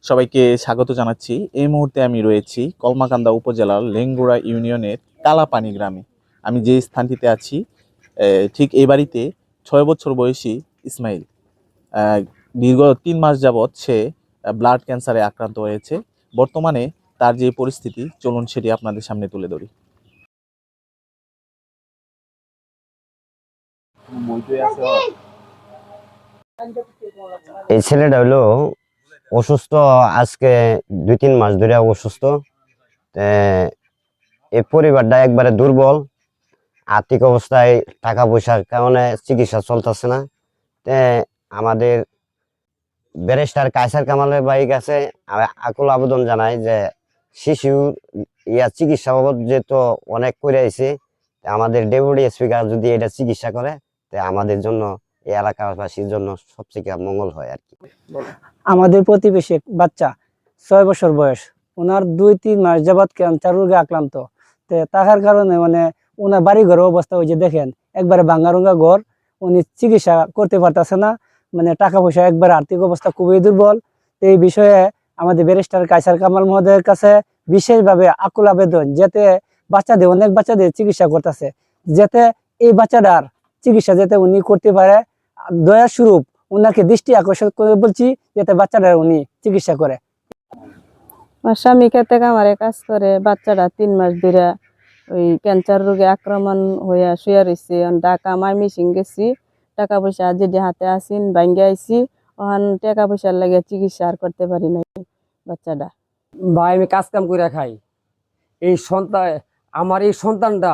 সবাইকে স্বাগত জানাচ্ছি। এই মুহূর্তে আমি রয়েছি কলমাকান্দা উপজেলার লেঙ্গুড়া ইউনিয়নের কালাপানি গ্রামে। আমি যে স্থানটিতে আছি, ঠিক এই বাড়িতে 6 বছর বয়সী ইসমাইল দীর্ঘ 3 মাস যাবৎ সে ব্লাড ক্যান্সারে আক্রান্ত হয়েছে। বর্তমানে তার যে পরিস্থিতি, চলুন সেটি আপনাদের সামনে তুলে ধরি। এই ছেলেটা হলো অসুস্থ, আজকে 2-3 মাস ধরে অসুস্থ। এই পরিবারটা একবারে দুর্বল, আর্থিক অবস্থায় টাকা পয়সার কারণে চিকিৎসা চলতেছে না। আমাদের ব্যারিস্টার কায়সার কামালের বাড়ির কাছে আকুল আবেদন জানাই যে শিশু চিকিৎসা বাবদ যেহেতু অনেক করে আইছে, আমাদের ডেপুটি স্পিকার যদি এটা চিকিৎসা করে আমাদের জন্য, এই এলাকাবাসীর জন্য সবথেকে মঙ্গল হয় আর কি। আমাদের প্রতিবেশী বাচ্চা 6 বছর বয়স, ওনার 2-3 মাস যাবৎ ক্যান্সার রোগে আক্রান্ত। থাকার কারণে ওনার বাড়ি ঘরের অবস্থা ওই যে দেখেন, একবারে ভাঙ্গারুঙ্গা ঘর। উনি চিকিৎসা করতে পারতেছে না, টাকা পয়সা একবার, আর্থিক অবস্থা খুবই দুর্বল। এই বিষয়ে আমাদের ব্যারিস্টার কায়সার কামাল মহোদয়ের কাছে বিশেষভাবে আকুল আবেদন, যাতে অনেক বাচ্চাদের চিকিৎসা করতেছে, যাতে এই বাচ্চাটার চিকিৎসা যাতে উনি করতে পারে। দয়া স্বরূপ ওনাকে দৃষ্টি আকর্ষণ করে বলছি, যাতে বাচ্চাটা উনি চিকিৎসা করে। আমার স্বামী খেতে কামারে কাজ করে, বাচ্চাটা 3 মাস ধরে ওই ক্যান্সার রোগে আক্রমণ হইয়া শুয়ে রয়েছে। ঢাকা ময়মনসিংহ গেছি, টাকা পয়সা যেটি হাতে আসিন ভাঙ্গে আইছি, ওখান টাকা পয়সার লাগে চিকিৎসা আর করতে পারি নাই বাচ্চাটা। ভাই আমি কাজ কাম করে খাই। আমার এই সন্তানটা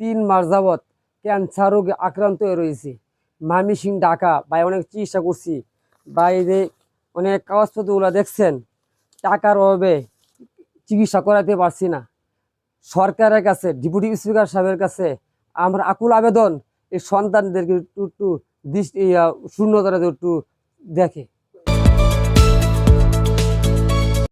3 মাস যাবৎ ক্যান্সার রোগে আক্রান্ত হয়ে রয়েছে। ময়মনসিংহ ঢাকা ভাই অনেক চিকিৎসা করছি ভাই, যে অনেক কাগজপত্রগুলো দেখছেন, টাকার অভাবে চিকিৎসা করাতে পারছি না। সরকারের কাছে, ডেপুটি স্পিকার সাহেবের কাছে আমরা আকুল আবেদন, এই সন্তানদেরকে একটু দৃষ্টি শূন্যতারা একটু দেখে।